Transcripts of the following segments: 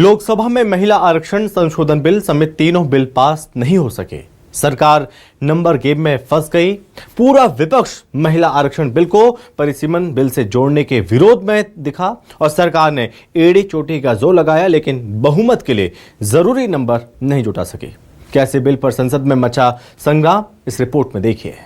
लोकसभा में महिला आरक्षण संशोधन बिल समेत तीनों बिल पास नहीं हो सके। सरकार नंबर गेम में फंस गई। पूरा विपक्ष महिला आरक्षण बिल को परिसीमन बिल से जोड़ने के विरोध में दिखा और सरकार ने एड़ी चोटी का जोर लगाया, लेकिन बहुमत के लिए जरूरी नंबर नहीं जुटा सके। कैसे बिल पर संसद में मचा संग्राम, इस रिपोर्ट में देखिए।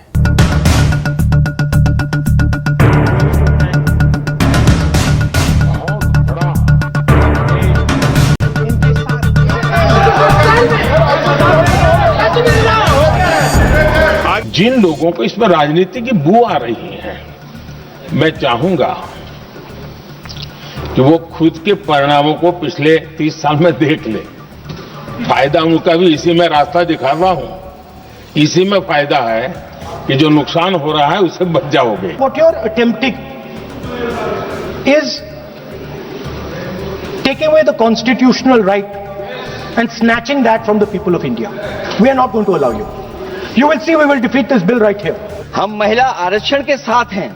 जिन लोगों को इसमें राजनीति की बू आ रही है, मैं चाहूंगा कि वो खुद के परिणामों को पिछले 30 साल में देख ले। फायदा उनका भी इसी में रास्ता दिखा रहा हूं। इसी में फायदा है कि जो नुकसान हो रहा है उससे बच जाओगे। What you're attempting is taking away the constitutional right and snatching that from the people of India. We are not going to allow you. You will see we will defeat this bill right here. हम महिला आरक्षण के साथ हैं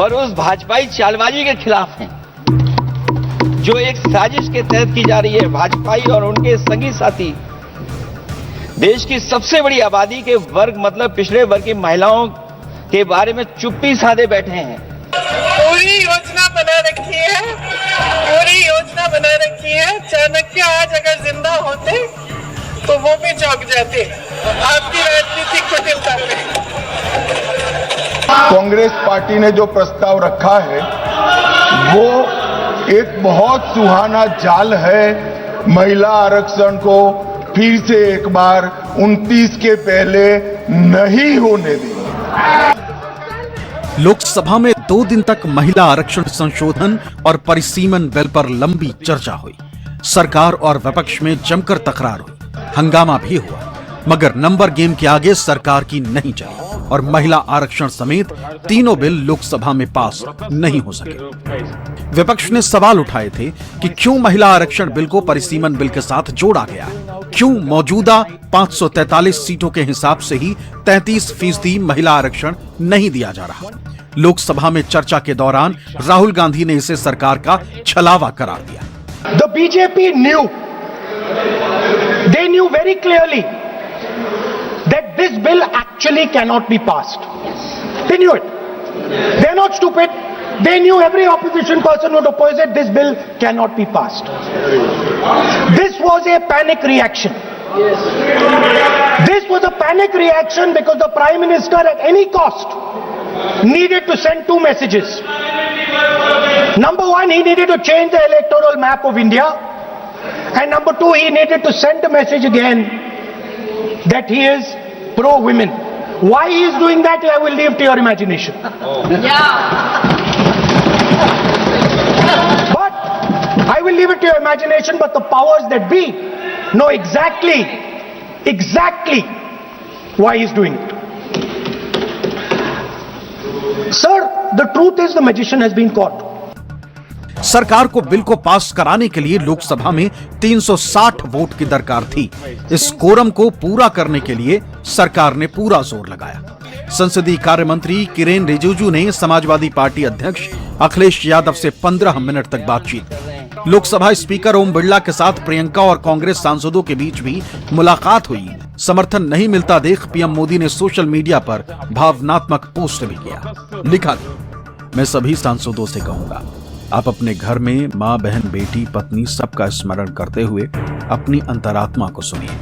और उस भाजपाई चालबाजी के खिलाफ हैं जो एक साजिश के तहत की जा रही है। भाजपाई और उनके संगी साथी देश की सबसे बड़ी आबादी के वर्ग मतलब पिछड़े वर्ग की महिलाओं के बारे में चुप्पी साधे बैठे हैं। पूरी योजना बना रखी है, पूरी योजना बना रखी है। चाणक्य आज अगर जिंदा होते तो वो भी चौंक जाते आपकी राजनीतिक कुटिलता पे। कांग्रेस पार्टी ने जो प्रस्ताव रखा है वो एक बहुत सुहाना जाल है। महिला आरक्षण को फिर से एक बार 29 के पहले नहीं होने देंगे। लोकसभा में 2 दिन तक महिला आरक्षण संशोधन और परिसीमन बिल पर लंबी चर्चा हुई। सरकार और विपक्ष में जमकर तकरार हुई, हंगामा भी हुआ, मगर नंबर गेम के आगे सरकार की नहीं चली और महिला आरक्षण समेत तीनों बिल लोकसभा में पास नहीं हो सके। विपक्ष ने सवाल उठाए थे कि क्यों महिला आरक्षण बिल को परिसीमन बिल के साथ जोड़ा गया है, क्यों मौजूदा 543 सीटों के हिसाब से ही 33% महिला आरक्षण नहीं दिया जा रहा। लोकसभा में चर्चा के दौरान राहुल गांधी ने इसे सरकार का छलावा करार दिया। The BJP knew, they knew very clearly that this bill actually cannot be passed. They knew it. They are not stupid. They knew every opposition person would oppose it. This bill cannot be passed. This was a panic reaction. This was a panic reaction because the Prime Minister at any cost needed to send 2 messages. Number 1, he needed to change the electoral map of India. And number 2, he needed to send a message again that he is pro-women. Why he is doing that, I will leave to your imagination. But I will leave it to your imagination, but the powers that be know exactly why he is doing it. Sir, the truth is the magician has been caught. सरकार को bill को पास कराने के लिए लोकसभा में 360 vote की दरकार थी। इस कोरम को पूरा करने के लिए सरकार ने पूरा जोर लगाया। संसदीय कार्य मंत्री किरेन रिजिजू ने समाजवादी पार्टी अध्यक्ष अखिलेश यादव से 15 मिनट तक बातचीत की। लोकसभा स्पीकर ओम बिरला के साथ प्रियंका और कांग्रेस सांसदों के बीच भी मुलाकात हुई। समर्थन नहीं मिलता देख पीएम मोदी ने सोशल मीडिया पर भावनात्मक पोस्ट भी किया। लिखा, मैं सभी सांसदों से कहूंगा, आप अपने घर में माँ, बहन, बेटी, पत्नी सबका स्मरण करते हुए अपनी अंतरात्मा को सुनिए।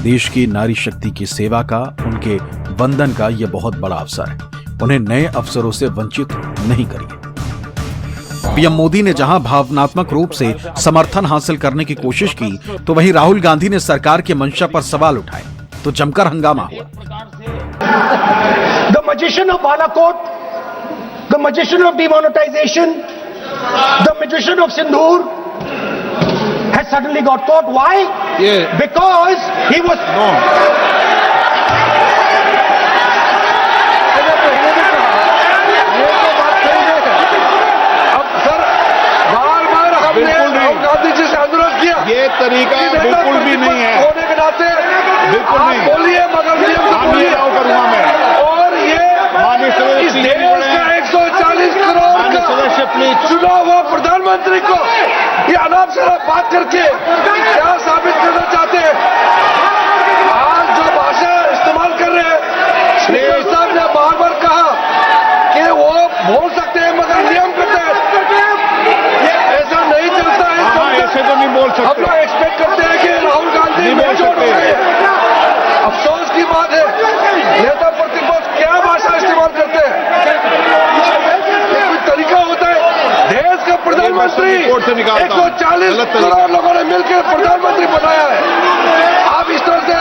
देश की नारी शक्ति की सेवा का, उनके वंदन का यह बहुत बड़ा अवसर है। उन्हें नए अवसरों से वंचित नहीं करिए। पीएम मोदी ने जहां भावनात्मक रूप से समर्थन हासिल करने की कोशिश की, तो वहीं राहुल गांधी ने सरकार के मंशा पर सवाल उठाए, तो जमकर हंगामा हुआ। The magician of Balakot, the magician of demonetization, the magician of Sindhur has suddenly got caught. Why? Yeah. Because he was... ये तरीका बिल्कुल भी नहीं है। होने के नाते बिल्कुल नहीं बोलिए, मगर बोलिए करूंगा मैं। और ये माननीय इस देश का 140 करोड़ का अपनी चुना हुआ प्रधानमंत्री को ये अनाप शनाप बात करके क्या साबित करना चाहते हैं? आज जो भाषा इस्तेमाल कर रहे हैं, स्पीकर साहब ने बार बार कहा कि वो बोल सकते हैं मगर नियम करते हैं। ऐसा नहीं चलता है। ऐसे तो नहीं बोल सकते। हम लोग एक्सपेक्ट करते हैं कि राहुल गांधी बेजोड़ हो गए। अफसोस की बात है, नेता प्रतिपक्ष क्या भाषा इस्तेमाल करते हैं। ये कोई तरीका होता है? देश का प्रधानमंत्री 140 करोड़ लोगों ने मिलकर प्रधानमंत्री बनाया है। आप इस तरह से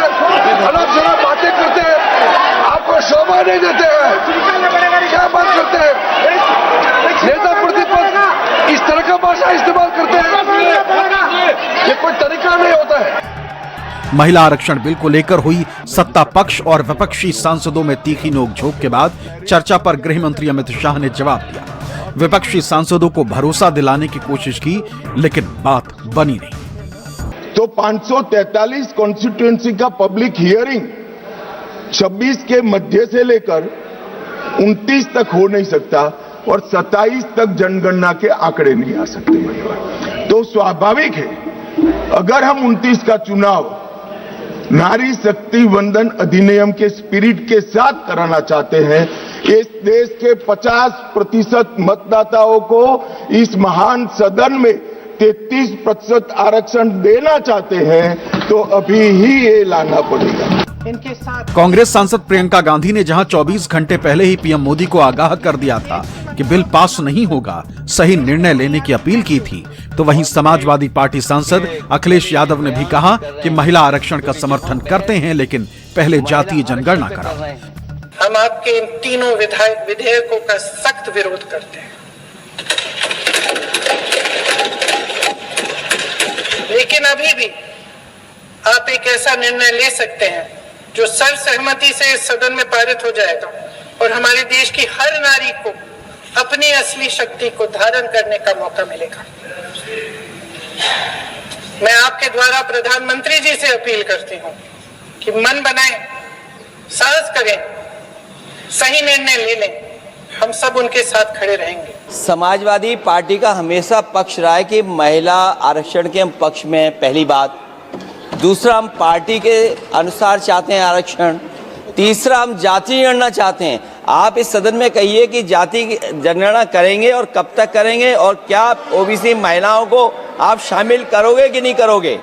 अनाप शनाप बातें करते हैं, आपको शोभा नहीं देते हैं। क्या बात करते हैं? नेता प्रतिपक्ष इस तरह का भाषा इस्तेमाल करते हैं, ये कोई तरीका नहीं होता है। महिला आरक्षण बिल को लेकर हुई सत्ता पक्ष और विपक्षी सांसदों में तीखी नोकझोंक के बाद चर्चा पर गृह मंत्री अमित शाह ने जवाब दिया। विपक्षी सांसदों को भरोसा दिलाने की कोशिश की, लेकिन बात बनी नहीं। तो 543 कॉन्स्टिट्यूएंसी का पब्लिक हियरिंग 26 के मध्य से लेकर 29 तक हो नहीं सकता और 27 तक जनगणना के आंकड़े नहीं आ सकते। तो स्वाभाविक है, अगर हम 29 का चुनाव नारी शक्ति वंदन अधिनियम के स्पिरिट के साथ कराना चाहते हैं, इस देश के 50% मतदाताओं को इस महान सदन में 33% आरक्षण देना चाहते हैं, तो अभी ही ये लाना पड़ेगा। इनके साथ कांग्रेस सांसद प्रियंका गांधी ने जहां 24 घंटे पहले ही पीएम मोदी को आगाह कर दिया था कि बिल पास नहीं होगा, सही निर्णय लेने की अपील की थी, तो वहीं समाजवादी पार्टी सांसद अखिलेश यादव ने भी कहा कि महिला आरक्षण का समर्थन करते हैं, लेकिन पहले जातीय जनगणना कराओ। हम आपके इन तीनों विधेयकों का सख्त विरोध करते हैं, लेकिन अभी भी आप एक ऐसा निर्णय ले सकते हैं जो सर्वसहमति से इस सदन में पारित हो जाएगा और हमारे देश की हर नारी को अपनी असली शक्ति को धारण करने का मौका मिलेगा। मैं आपके द्वारा प्रधानमंत्री जी से अपील करती हूं कि मन बनाएं, साहस करें, सही निर्णय ले लें, हम सब उनके साथ खड़े रहेंगे। समाजवादी पार्टी का हमेशा पक्ष रहा है कि महिला आरक्षण के हम पक्ष में, पहली बात। दूसरा, हम पार्टी के अनुसार चाहते हैं आरक्षण। तीसरा, हम जाति जनगणना चाहते हैं। आप इस सदन में कहिए कि जाति जनगणना करेंगे और कब तक करेंगे, और क्या ओबीसी महिलाओं को आप शामिल करोगे कि नहीं करोगे?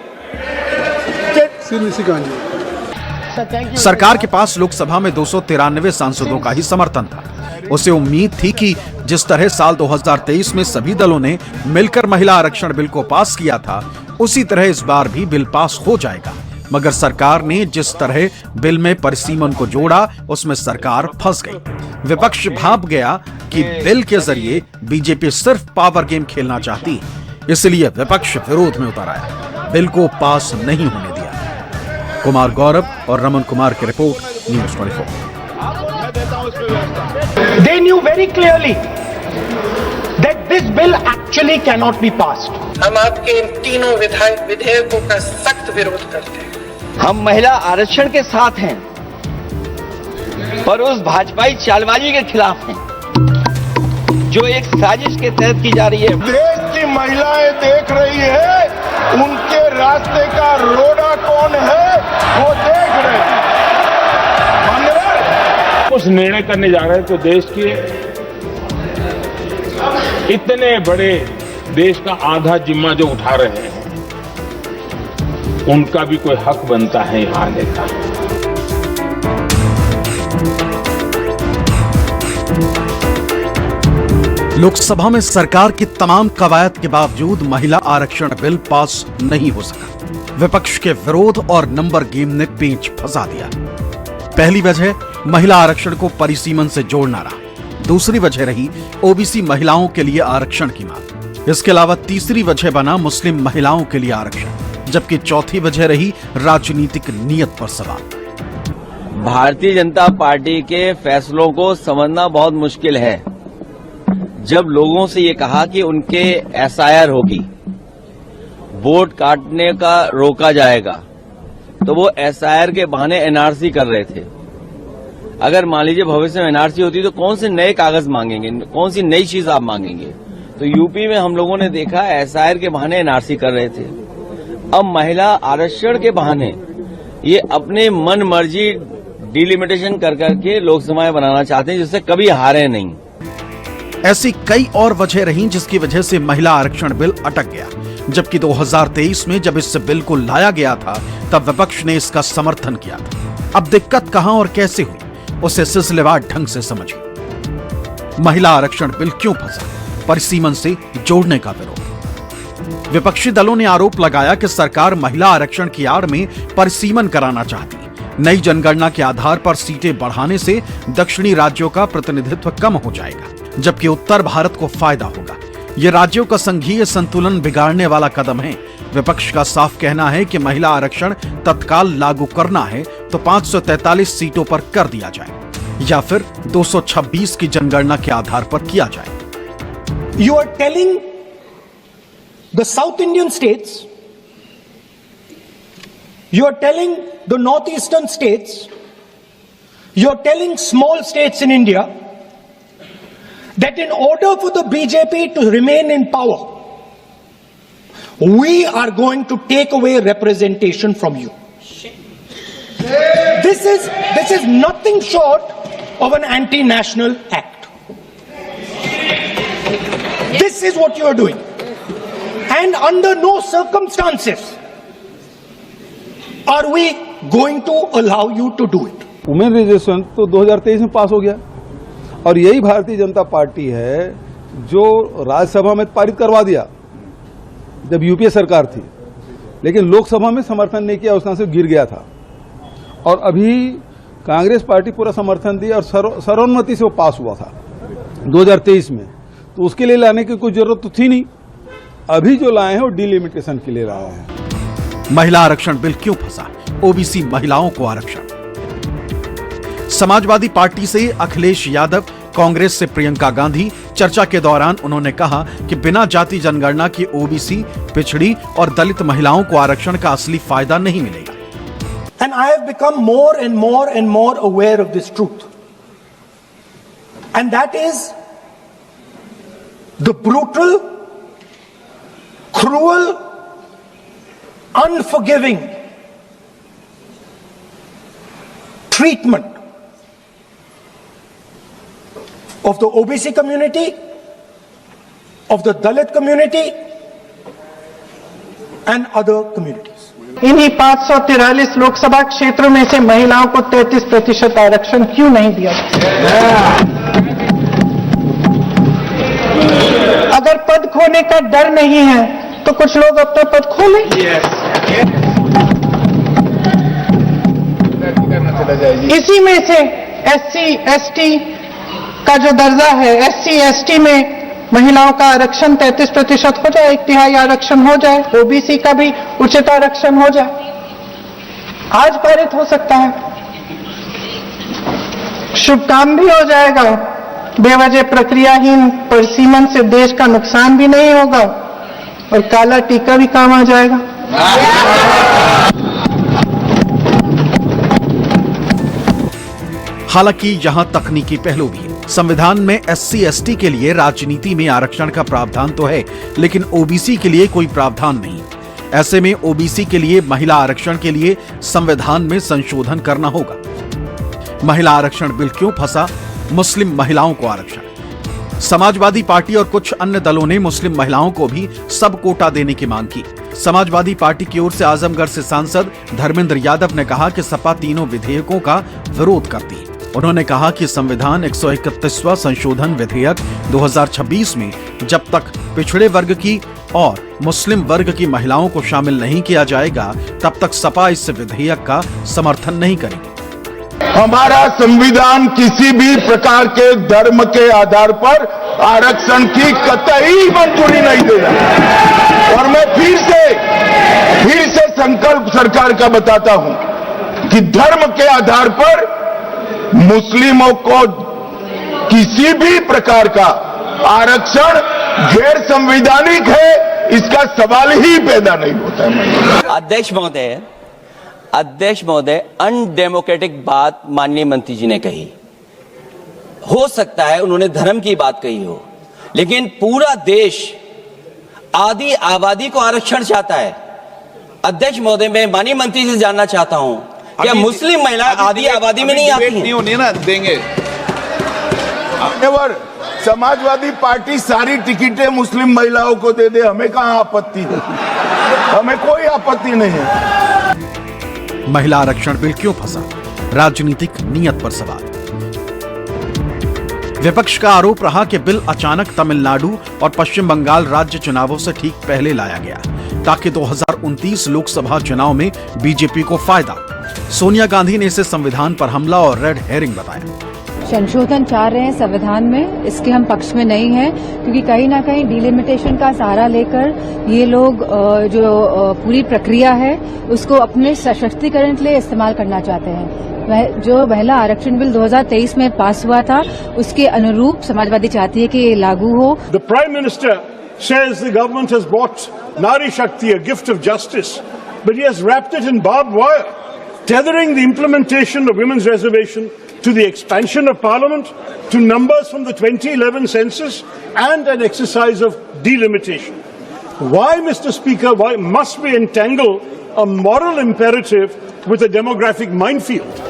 सरकार के पास लोकसभा में 293 सांसदों का ही समर्थन था। उसे उम्मीद थी कि जिस तरह साल 2023 में सभी दलों ने मिलकर महिला आरक्षण बिल को पास किया था, उसी तरह इस बार भी बिल पास हो जाएगा। मगर सरकार ने जिस तरह बिल में परिसीमन को जोड़ा, उसमें सरकार फंस गई। विपक्ष भांप गया कि बिल के जरिए बीजेपी सिर्फ पावर गेम खेलना चाहती है, इसलिए विपक्ष विरोध में उतर आया, बिल को पास नहीं होने दिया। कुमार गौरव और रमन कुमार की report, news 24। they knew very clearly that this bill actually cannot be passed. हम आपके इन तीनों विधेयकों का सख्त विरोध करते हैं। हम महिला आरक्षण के साथ हैं, पर उस भाजपाई चालबाजी के खिलाफ हैं जो एक साजिश के तहत की जा रही है। देश की महिलाएं देख रही है, उनके रास्ते का रोड़ा कौन है वो देख रहे हैं। कुछ निर्णय करने जा रहे हैं तो देश के इतने बड़े देश का आधा जिम्मा जो उठा रहे हैं, उनका भी कोई हक बनता है यहाँ आने का। लोकसभा में सरकार की तमाम कवायद के बावजूद महिला आरक्षण बिल पास नहीं हो सका। विपक्ष के विरोध और नंबर गेम ने पेंच फंसा दिया। पहली वजह महिला आरक्षण को परिसीमन से जोड़ना रहा। दूसरी वजह रही ओबीसी महिलाओं के लिए आरक्षण की मांग। इसके अलावा तीसरी वजह बना मुस्लिम महिलाओं के लिए आरक्षण, जबकि चौथी वजह रही राजनीतिक नियत पर सवाल। भारतीय जनता पार्टी के फैसलों को समझना बहुत मुश्किल है। जब लोगों से ये कहा कि उनके एसआईआर होगी, वोट काटने का रोका जाएगा, तो वो एसआईआर के बहाने एनआरसी कर रहे थे। अगर मान लीजिए भविष्य में एनआरसी होती तो कौन से नए कागज मांगेंगे, कौन सी नई चीज आप मांगेंगे? तो यूपी में हम लोगों ने देखा एसआईआर के बहाने एनआरसी कर रहे थे। अब महिला आरक्षण के बहाने ये अपने मन मर्जी डिलिमिटेशन कर करके लोकसभाएं बनाना चाहते हैं, जिससे कभी हारे नहीं। ऐसी कई और वजह रहीं जिसकी वजह से महिला आरक्षण बिल अटक गया, जबकि 2023 में जब इस बिल को लाया गया था तब विपक्ष ने इसका समर्थन किया था। अब दिक्कत कहां और कैसे हुई उसे सिलसिलेवार ढंग से समझिए। महिला आरक्षण बिल क्यों फंसा? परिसीमन से जोड़ने का विरोध। विपक्षी दलों ने आरोप लगाया कि सरकार महिला आरक्षण की आड़ में परिसीमन कराना चाहती है। नई जनगणना के आधार पर सीटें बढ़ाने से दक्षिणी राज्यों का प्रतिनिधित्व कम हो जाएगा, जबकि उत्तर भारत को फायदा होगा। यह राज्यों का संघीय संतुलन बिगाड़ने वाला कदम है। विपक्ष का साफ कहना है कि महिला आरक्षण तत्काल लागू करना है तो 543 सीटों पर कर दिया जाए या फिर 226 की जनगणना के आधार पर किया जाए। You are telling the South Indian states, you are telling the northeastern states, you are telling small states in India that in order for the BJP to remain in power, we are going to take away representation from you. This is nothing short of an anti-national act. This is what you are doing. And under no circumstances are we going to allow you to do it. Women reservation तो 2023 में पास हो गया और यही Bharatiya Janata party है जो राज्यसभा में पारित करवा दिया जब यूपीए सरकार थी, लेकिन लोकसभा में समर्थन नहीं किया, उसने से गिर गया था। और अभी कांग्रेस पार्टी पूरा समर्थन दी और सर्वोन्मति से वो पास हुआ था 2023 में, तो उसके लिए लाने की कोई जरूरत तो थी नहीं। अभी जो लाए हैं वो डिलिमिटेशन के लिए लाए हैं। महिला आरक्षण बिल क्यों फंसा? ओबीसी महिलाओं को आरक्षण। समाजवादी पार्टी से अखिलेश यादव, कांग्रेस से प्रियंका गांधी। चर्चा के दौरान उन्होंने कहा कि बिना जाति जनगणना की ओबीसी, पिछड़ी और दलित महिलाओं को आरक्षण का असली फायदा नहीं मिलेगा। And I have become more and more and more aware of this truth. And that is the brutal, cruel, unforgiving treatment of the OBC community, of the Dalit community, and other communities. इन्हीं 543 लोकसभा क्षेत्रों में से महिलाओं को 33% आरक्षण क्यों नहीं दिया? अगर पद खोने का डर नहीं है तो कुछ लोग अपना पद खो लें। इसी में से SC, ST का जो दर्जा है, SC, ST में महिलाओं का आरक्षण 33% हो जाए, 1/3 आरक्षण हो जाए, ओबीसी का भी उचित आरक्षण हो जाए, आज पारित हो सकता है। शुभ काम भी हो जाएगा, बेवजह प्रक्रियाहीन परिसीमन से देश का नुकसान भी नहीं होगा और काला टीका भी काम आ जाएगा। हालांकि यहां तकनीकी पहलू भी है। संविधान में SC, ST के लिए राजनीति में आरक्षण का प्रावधान तो है, लेकिन ओबीसी के लिए कोई प्रावधान नहीं। ऐसे में ओबीसी के लिए महिला आरक्षण के लिए संविधान में संशोधन करना होगा। महिला आरक्षण बिल क्यों फंसा? मुस्लिम महिलाओं को आरक्षण। समाजवादी पार्टी और कुछ अन्य दलों ने मुस्लिम महिलाओं को भी सब कोटा देने की मांग की। समाजवादी पार्टी की ओर से आजमगढ़ से सांसद धर्मेंद्र यादव ने कहा कि सपा तीनों विधेयकों का विरोध करती है। उन्होंने कहा कि संविधान 131वां संशोधन विधेयक 2026 में जब तक पिछड़े वर्ग की और मुस्लिम वर्ग की महिलाओं को शामिल नहीं किया जाएगा, तब तक सपा इस विधेयक का समर्थन नहीं करेगी। हमारा संविधान किसी भी प्रकार के धर्म के आधार पर आरक्षण की कतई मंजूरी नहीं देगा। और मैं फिर से संकल्प सरकार का बताता हूं कि धर्म के आधार पर मुस्लिमों को किसी भी प्रकार का आरक्षण गैर संवैधानिक है, इसका सवाल ही पैदा नहीं होता है। अध्यक्ष महोदय, अनडेमोक्रेटिक बात माननीय मंत्री जी ने कही। हो सकता है उन्होंने धर्म की बात कही हो, लेकिन पूरा देश आधी आबादी को आरक्षण चाहता है। अध्यक्ष महोदय, मैं माननीय मंत्री से जानना चाहता हूं क्या मुस्लिम महिला आधी आबादी में नहीं आती नहीं होनी ना, देंगे। समाजवादी पार्टी सारी टिकटें मुस्लिम महिलाओं को दे दे, हमें कहां आपत्ति है, हमें कोई आपत्ति नहीं है। महिला आरक्षण बिल क्यों फंसा? राजनीतिक नियत पर सवाल। विपक्ष का आरोप रहा कि बिल अचानक तमिलनाडु और पश्चिम बंगाल राज्य चुनावों से ठीक पहले लाया गया ताकि 2029 लोकसभा चुनाव में बीजेपी को फायदा। सोनिया गांधी ने इसे संविधान पर हमला और रेड हेरिंग बताया। संशोधन चाह रहे हैं संविधान में, इसके हम पक्ष में नहीं हैं, क्योंकि कहीं ना कहीं डिलिमिटेशन का सहारा लेकर ये लोग जो पूरी प्रक्रिया है उसको अपने सशक्तिकरण के लिए इस्तेमाल करना चाहते हैं। जो महिला आरक्षण बिल 2023 में पास हुआ था उसके अनुरूप समाजवादी चाहती है कि ये लागू हो। The Prime Minister says the government has brought Nari Shakti, a gift of justice, but he has wrapped it in barbed wire, tethering the implementation of women's reservation to the expansion of Parliament, to numbers from the 2011 census, and an exercise of delimitation. Why, Mr. Speaker, why must we entangle a moral imperative with a demographic minefield?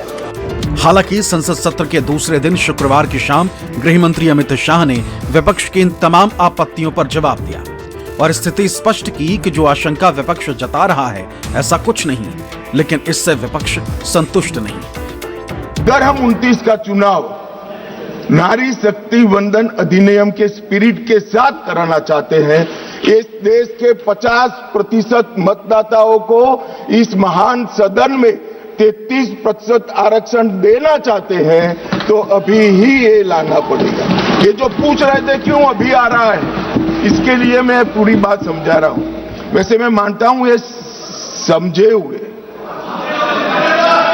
हालांकि संसद सत्र के दूसरे दिन शुक्रवार की शाम गृह मंत्री अमित शाह ने विपक्ष की इन तमाम आपत्तियों पर जवाब दिया और स्थिति स्पष्ट की कि जो आशंका विपक्ष जता रहा है ऐसा कुछ नहीं, लेकिन इससे विपक्ष संतुष्ट नहीं। अगर हम 29 का चुनाव नारी शक्ति वंदन अधिनियम के स्पिरिट के साथ कराना चाहते हैं, इस देश के 50% मतदाताओं को इस महान सदन में 33% आरक्षण देना चाहते हैं, तो अभी ही ये लाना पड़ेगा। ये जो पूछ रहे थे क्यों अभी आ रहा है, इसके लिए मैं पूरी बात समझा रहा हूं। वैसे मैं मानता हूं ये समझे हुए,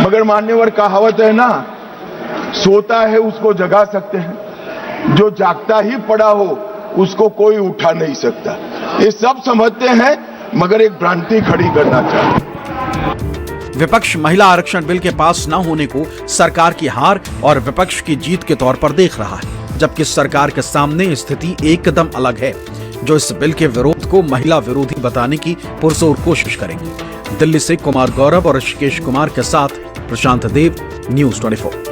मगर मान्यवर कहावत है ना, सोता है उसको जगा सकते हैं, जो जागता ही पड़ा हो उसको कोई उठा नहीं सकता। ये सब समझते हैं मगर एक भ्रांति खड़ी करना चाहते। विपक्ष महिला आरक्षण बिल के पास न होने को सरकार की हार और विपक्ष की जीत के तौर पर देख रहा है, जबकि सरकार के सामने स्थिति एकदम अलग है, जो इस बिल के विरोध को महिला विरोधी बताने की पुरजोर कोशिश करेंगे। दिल्ली से कुमार गौरव और ऋषिकेश कुमार के साथ प्रशांत देव, न्यूज़ 24।